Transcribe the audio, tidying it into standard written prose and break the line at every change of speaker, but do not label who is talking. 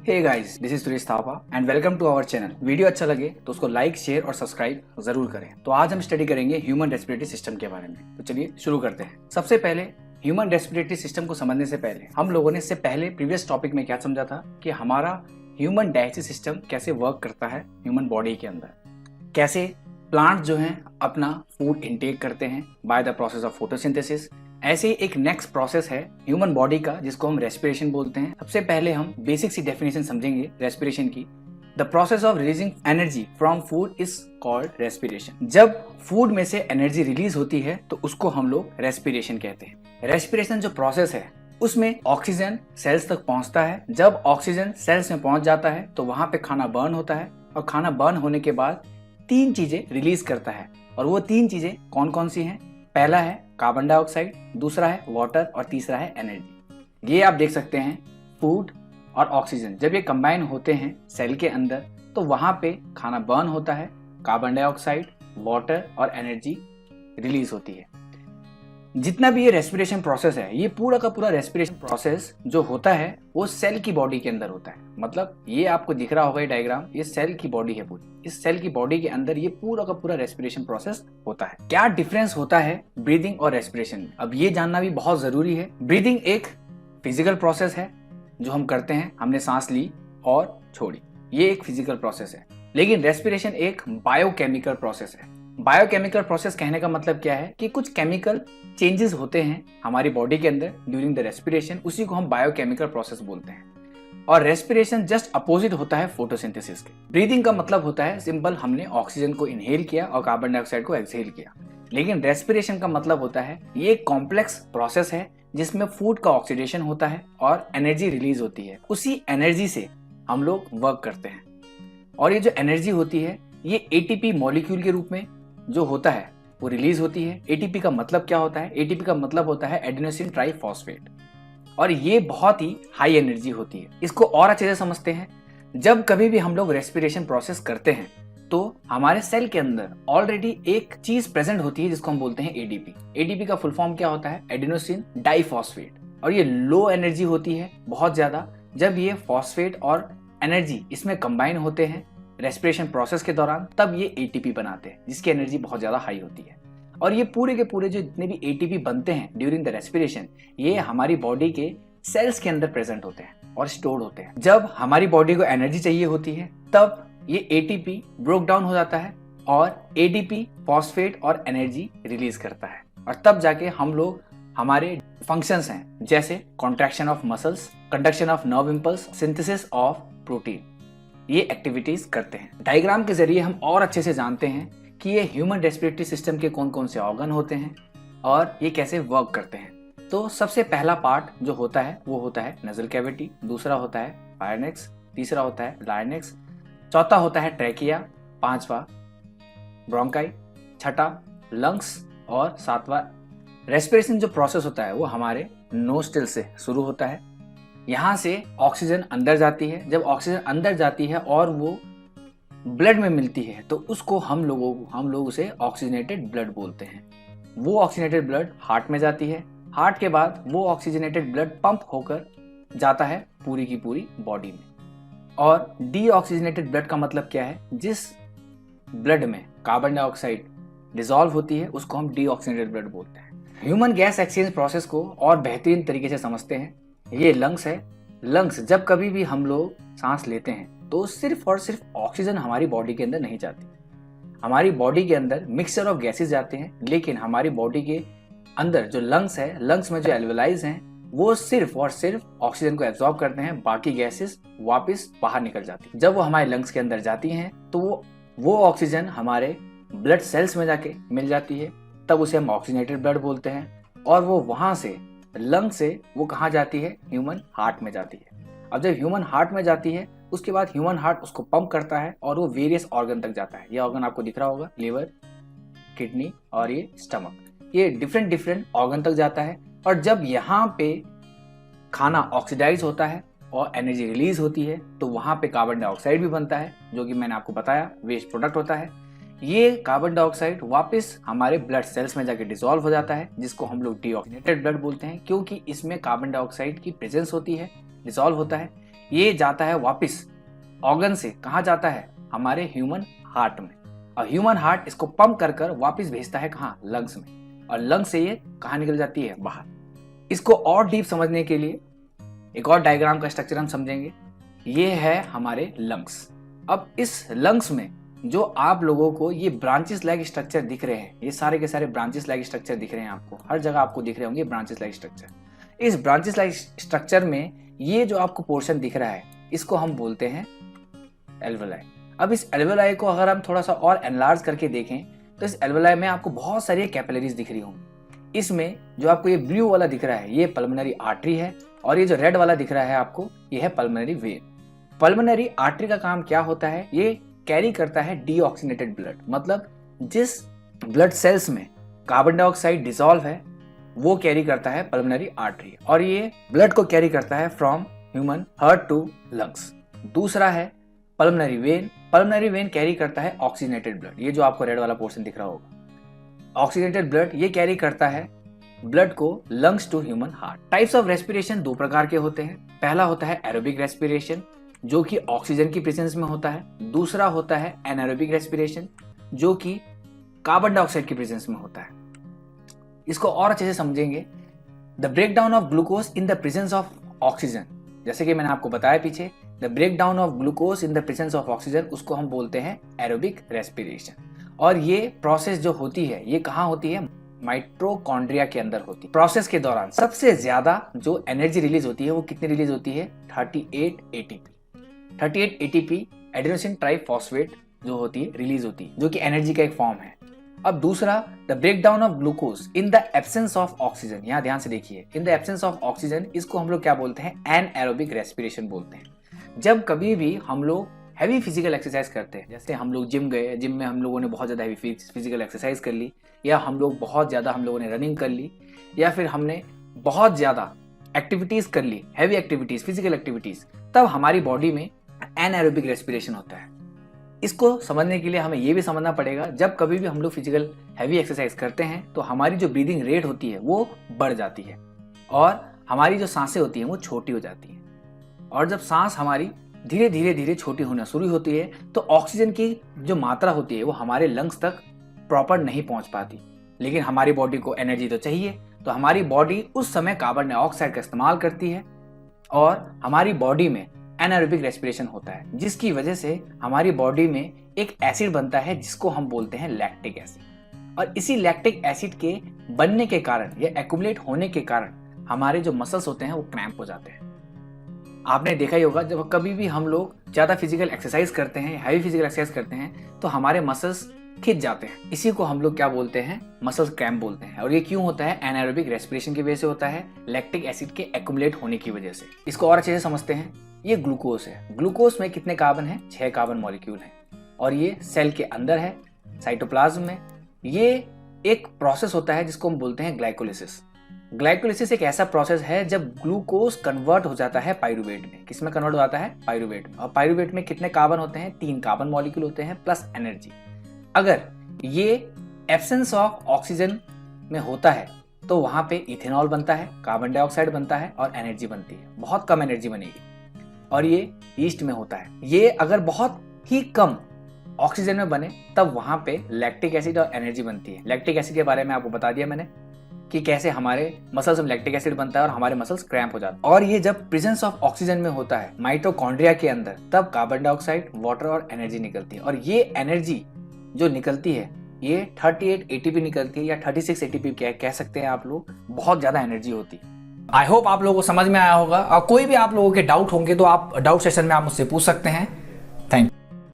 Hey guys, this is Suresh Thapa and welcome to our channel. Video अच्छा लगे तो उसको लाइक, शेयर और सब्सक्राइब जरूर करें। तो आज हम स्टडी करेंगे ह्यूमन रेस्पिरेटरी सिस्टम के बारे में। तो चलिए शुरू करते हैं। सबसे पहले ह्यूमन रेस्पिरेटरी सिस्टम को समझने से पहले हम लोगों ने इससे पहले प्रीवियस टॉपिक में क्या समझा था कि हमारा ह्यूमन डाइजेस्टिव सिस्टम कैसे वर्क करता है ह्यूमन बॉडी के अंदर, कैसे प्लांट जो हैं अपना फूड इनटेक करते हैं by the process of photosynthesis. ऐसे ही एक नेक्स्ट प्रोसेस है ह्यूमन बॉडी का जिसको हम रेस्पिरेशन बोलते हैं। सबसे पहले हम बेसिक सी डेफिनेशन समझेंगे रेस्पिरेशन की। The process of releasing energy from food is called respiration. जब फूड में से एनर्जी रिलीज होती है तो उसको हम लोग रेस्पिरेशन कहते हैं। रेस्पिरेशन जो प्रोसेस है उसमें ऑक्सीजन सेल्स तक पहुंचता है। जब ऑक्सीजन सेल्स में पहुंच जाता है तो वहां पे खाना बर्न होता है और खाना बर्न होने के बाद तीन चीजें रिलीज करता है। और वो तीन चीजें कौन कौन सी हैं? पहला है कार्बन डाइऑक्साइड, दूसरा है वाटर और तीसरा है एनर्जी। ये आप देख सकते हैं फूड और ऑक्सीजन जब ये कंबाइन होते हैं सेल के अंदर तो वहां पे खाना बर्न होता है, कार्बन डाइऑक्साइड, वाटर और एनर्जी रिलीज होती है। जितना भी ये रेस्पिरेशन प्रोसेस है, ये पूरा का पूरा रेस्पिरेशन प्रोसेस जो होता है वो सेल की बॉडी के अंदर होता है। मतलब ये आपको दिख रहा होगा ये डायग्राम, ये सेल की बॉडी है पूरी। इस सेल की बॉडी के अंदर ये पूरा का पूरा रेस्पिरेशन प्रोसेस होता है। क्या डिफरेंस होता है ब्रीदिंग और रेस्पिरेशन में, अब ये जानना भी बहुत जरूरी है। ब्रीदिंग एक फिजिकल प्रोसेस है जो हम करते हैं, हमने सांस ली और छोड़ी, ये एक फिजिकल प्रोसेस है। लेकिन रेस्पिरेशन एक बायोकेमिकल प्रोसेस है। बायोकेमिकल प्रोसेस कहने का मतलब क्या है कि कुछ केमिकल चेंजेस होते हैं हमारी बॉडी के अंदर ड्यूरिंग द रेस्पिरेशन, उसी को हम बायोकेमिकल प्रोसेस बोलते हैं। और रेस्पिरेशन जस्ट अपोजिट होता है फोटोसिंथेसिस के। ब्रीदिंग का मतलब होता है सिंपल, हमने ऑक्सीजन को इनहेल किया और कार्बन डाइऑक्साइड को एक्सहेल किया। लेकिन रेस्पिरेशन का मतलब होता है ये एक कॉम्प्लेक्स प्रोसेस है जिसमें फूड का ऑक्सीडेशन होता है और एनर्जी रिलीज होती है। उसी एनर्जी से हम लोग वर्क करते हैं। और ये जो एनर्जी होती है ये एटीपी मॉलिक्यूल के रूप में जो होता है वो रिलीज होती है। एटीपी का मतलब क्या होता है? एटीपी का मतलब होता है एडेनोसिन ट्राइफॉस्फेट, और ये बहुत ही हाई एनर्जी होती है। इसको और अच्छे से समझते हैं। जब कभी भी हम लोग रेस्पिरेशन प्रोसेस करते हैं तो हमारे सेल के अंदर ऑलरेडी एक चीज प्रेजेंट होती है जिसको हम बोलते हैं एडीपी। एडीपी का फुल फॉर्म क्या होता है? Adenosine diphosphate. और ये लो एनर्जी होती है बहुत ज्यादा। जब ये फॉस्फेट और एनर्जी इसमें कंबाइन होते हैं रेस्पिरेशन प्रोसेस के दौरान तब ये एटीपी बनाते हैं जिसकी एनर्जी बहुत ज्यादा हाई होती है। और ये पूरे के पूरे जो जितने भी एटीपी बनते हैं ड्यूरिंग द रेस्पिरेशन ये हमारी बॉडी के सेल्स के अंदर प्रेजेंट होते हैं और स्टोर्ड होते हैं। जब हमारी बॉडी को एनर्जी चाहिए होती है तब ये एटीपी ब्रोक डाउन हो जाता है और एडीपी फॉस्फेट और एनर्जी रिलीज करता है। और तब जाके हम लोग हमारे फंक्शंस हैं जैसे contraction of muscles, conduction of nerve impulse, synthesis of protein, ये एक्टिविटीज करते हैं। डायग्राम के जरिए हम और अच्छे से जानते हैं कि ये ह्यूमन रेस्पिरेटरी सिस्टम के कौन कौन से ऑर्गन होते हैं और ये कैसे वर्क करते हैं। तो सबसे पहला पार्ट जो होता है वो होता है नजल कैविटी, दूसरा होता है फायरनेक्स, तीसरा होता है लायनेक्स, चौथा होता है ट्रैकिया, पांचवा ब्रोंकाई, छठा लंग्स और सातवां रेस्पिरेशन जो प्रोसेस होता है वो हमारे नोस्ट्रिल से शुरू होता है। यहाँ से ऑक्सीजन अंदर जाती है। जब ऑक्सीजन अंदर जाती है और वो ब्लड में मिलती है तो उसको हम लोग उसे ऑक्सीजनेटेड ब्लड बोलते हैं। वो ऑक्सीजनेटेड ब्लड हार्ट में जाती है। हार्ट के बाद वो ऑक्सीजनेटेड ब्लड पंप होकर जाता है पूरी की पूरी बॉडी में। और डीऑक्सीजनेटेड ब्लड का मतलब क्या है? जिस ब्लड में कार्बन डाइऑक्साइड डिसॉल्व होती है उसको हम डीऑक्सीजनेटेड ब्लड बोलते हैं। ह्यूमन गैस एक्सचेंज प्रोसेस को और बेहतरीन तरीके से समझते हैं। ये लंग्स है। लंग्स जब कभी भी हम लोग सांस लेते हैं तो सिर्फ और सिर्फ ऑक्सीजन हमारी बॉडी के अंदर नहीं जाती। हमारी बॉडी के अंदर मिक्सचर ऑफ गैसेस जाते हैं, लेकिन हमारी बॉडी के अंदर जो लंग्स है, लंग्स में जो एल्वेलाइज हैं वो सिर्फ और सिर्फ ऑक्सीजन को एब्जॉर्ब करते हैं, बाकी गैसेस वापस बाहर निकल जाती हैं। जब वो हमारे लंग्स के अंदर जाती हैं तो वो ऑक्सीजन हमारे ब्लड सेल्स में जाके मिल जाती है, तब उसे हम ऑक्सीजनेटेड ब्लड बोलते हैं। और वो वहां से लंग से वो कहाँ जाती है? ह्यूमन हार्ट में जाती है। अब जब ह्यूमन हार्ट में जाती है उसके बाद ह्यूमन हार्ट उसको पंप करता है और वो वेरियस ऑर्गन तक जाता है। ये ऑर्गन आपको दिख रहा होगा, लिवर, किडनी और ये स्टमक, ये डिफरेंट ऑर्गन तक जाता है। और जब यहाँ पे खाना ऑक्सीडाइज होता है और एनर्जी रिलीज होती है तो वहां पे कार्बन डाइऑक्साइड भी बनता है जो कि मैंने आपको बताया वेस्ट प्रोडक्ट होता है। ये कार्बन डाइऑक्साइड वापस हमारे ब्लड सेल्स में जाके डिसॉल्व हो जाता है जिसको हम लोग डीऑक्सीजनेटेड ब्लड बोलते हैं, क्योंकि इसमें कार्बन डाइऑक्साइड की प्रेजेंस होती है, डिसॉल्व होता है। ये जाता है वापस ऑर्गन से, कहाँ जाता है, हमारे ह्यूमन हार्ट में, और ह्यूमन हार्ट इसको पंप कर कर वापस भेजता है कहाँ, लंग्स में, और लंग्स से ये कहाँ निकल जाती है, बाहर। इसको और डीप समझने के लिए एक और डायग्राम का स्ट्रक्चर हम समझेंगे। ये है हमारे लंग्स। अब इस लंग्स में जो आप लोगों को ये ब्रांचेस लाइक स्ट्रक्चर दिख रहे हैं, ये सारे के सारे ब्रांचेस लाइक स्ट्रक्चर दिख रहे हैं आपको, हर जगह आपको दिख रहे होंगे ब्रांचेस लाइक स्ट्रक्चर। इस ब्रांचेस लाइक स्ट्रक्चर में ये जो आपको पोर्शन दिख रहा है, इसको हम बोलते हैं एल्वेलाई। अब इस एल्वेलाई को अगर हम थोड़ा सा और एनलार्ज करके देखें तो इस एल्वेलाई में आपको बहुत सारी कैपिलरीज दिख रही होंगी। इसमें जो आपको ये ब्लू वाला दिख रहा है, ये पल्मोनरी आर्टरी है, और ये जो रेड वाला दिख रहा है आपको, ये है पल्मोनरी वेन। पल्मोनरी आर्टरी का काम क्या होता है, ये कैरी करता है डीऑक्सीनेटेड ब्लड, मतलब जिस ब्लड सेल्स में कार्बन डाइऑक्साइड डिसॉल्व है वो कैरी करता है पल्मोनरी आर्टरी, और ये ब्लड को कैरी करता है from human heart to lungs. दूसरा है pulmonary vein. Pulmonary vein carry करता है ऑक्सीजनेटेड ब्लड, ये जो आपको रेड वाला पोर्शन दिख रहा होगा, ऑक्सीजनेटेड ब्लड ये कैरी करता है ब्लड को lungs to human heart. Types of respiration दो प्रकार के होते हैं। पहला होता है एरोबिक रेस्पिरेशन, जो कि ऑक्सीजन की प्रेजेंस में होता है। दूसरा होता है एनारोबिक रेस्पिरेशन, जो कि कार्बन डाइऑक्साइड की प्रेजेंस में होता है। इसको और अच्छे से समझेंगे। The breakdown of glucose in the presence of oxygen, जैसे कि मैंने आपको बताया पीछे, the breakdown of glucose in the presence of oxygen, उसको हम बोलते हैं एरोबिक रेस्पिरेशन। और ये प्रोसेस जो होती है, ये कहाँ होती है, माइटोकॉन्ड्रिया के अंदर होती है। प्रोसेस के दौरान सबसे ज्यादा जो एनर्जी रिलीज होती है वो कितनी रिलीज होती है, 38 ATP। 38 ATP एडेनोसिन ट्राइफॉस्फेट जो होती है रिलीज होती है, जो कि एनर्जी का एक फॉर्म है। अब दूसरा, the breakdown of glucose in the absence of oxygen. यहाँ ध्यान से देखिए, in the absence of oxygen, इसको हम लोग क्या बोलते हैं, एनएरोबिक रेस्पिरेशन बोलते हैं। जब कभी भी हम लोग हैवी फिजिकल एक्सरसाइज करते हैं, जैसे हम लोग जिम गए, जिम में हम लोगों ने बहुत ज़्यादा हैवी फिजिकल एक्सरसाइज कर ली, या हम लोगों ने रनिंग कर ली, या फिर हमने बहुत ज़्यादा एक्टिविटीज़ कर ली, हैवी एक्टिविटीज़, फिजिकल एक्टिविटीज़, तब हमारी बॉडी में एनएरोबिक रेस्पिरेशन होता है। इसको समझने के लिए हमें ये भी समझना पड़ेगा, जब कभी भी हम लोग फिजिकल हैवी एक्सरसाइज करते हैं तो हमारी जो ब्रीदिंग रेट होती है वो बढ़ जाती है, और हमारी जो सांसें होती हैं वो छोटी हो जाती हैं। और जब सांस हमारी धीरे धीरे छोटी होना शुरू होती है तो ऑक्सीजन की जो मात्रा होती है वो हमारे लंग्स तक प्रॉपर नहीं पहुंच पाती। लेकिन हमारी बॉडी को एनर्जी तो चाहिए, तो हमारी बॉडी उस समय कार्बन डाइऑक्साइड का इस्तेमाल करती है, और हमारी बॉडी में एनारोबिक रेस्पिरेशन होता है, जिसकी वजह से हमारी बॉडी में एक एसिड बनता है जिसको हम बोलते हैं लैक्टिक एसिड। और इसी लैक्टिक एसिड के बनने के कारण या एक्युमुलेट होने के कारण हमारे जो मसल्स होते हैं वो क्रैम्प हो जाते हैं। आपने देखा ही होगा, जब कभी भी हम लोग ज़्यादा फिजिकल एक्सरसाइज करते हैं, हैवी फिजिकल एक्सरसाइज करते हैं, तो हमारे मसल्स खिंच जाते हैं। इसी को हम लोग क्या बोलते हैं, मसल्स क्रैम्प बोलते हैं। और ये क्यों होता है, एनारोबिक रेस्पिरेशन की वजह से होता है, लैक्टिक एसिड के एक्युमुलेट होने की वजह से। इसको और अच्छे से समझते हैं। ये ग्लूकोज है। ग्लूकोज में कितने कार्बन है, 6 कार्बन मॉलिक्यूल हैं, और ये सेल के अंदर है, साइटोप्लाज्म में। ये एक प्रोसेस होता है जिसको हम बोलते हैं ग्लाइकोलिसिस। ग्लाइकोलिसिस एक ऐसा प्रोसेस है जब ग्लूकोज कन्वर्ट हो जाता है पाइरूवेट में। किसमें कन्वर्ट हो जाता है, पाइरूवेट में। और पाइरूवेट में कितने कार्बन होते हैं, 3 कार्बन मॉलिक्यूल होते हैं प्लस एनर्जी। अगर ये एब्सेंस ऑफ ऑक्सीजन में होता है तो वहां पे इथेनॉल बनता है, कार्बन डाइऑक्साइड बनता है और एनर्जी बनती है। बहुत कम एनर्जी बनेगी। और ये ईस्ट में होता है। ये अगर बहुत ही कम ऑक्सीजन में बने तब वहां पे लैक्टिक एसिड और एनर्जी बनती है। लैक्टिक एसिड के बारे में आपको बता दिया मैंने कि कैसे हमारे मसल्स में लैक्टिक एसिड बनता है और हमारे मसल्स क्रैम्प हो जाते हैं। और ये जब प्रेजेंस ऑफ ऑक्सीजन में होता है माइटोकॉन्ड्रिया के अंदर, तब कार्बन डाइऑक्साइड, वाटर और एनर्जी निकलती है। और ये एनर्जी जो निकलती है ये 38 ATP निकलती है, या 36 ATP कह सकते हैं आप लोग। बहुत ज्यादा एनर्जी होती है। आई होप आप लोगों को समझ में आया होगा। और कोई भी आप लोगों के डाउट होंगे तो आप डाउट सेशन में आप मुझसे पूछ सकते हैं।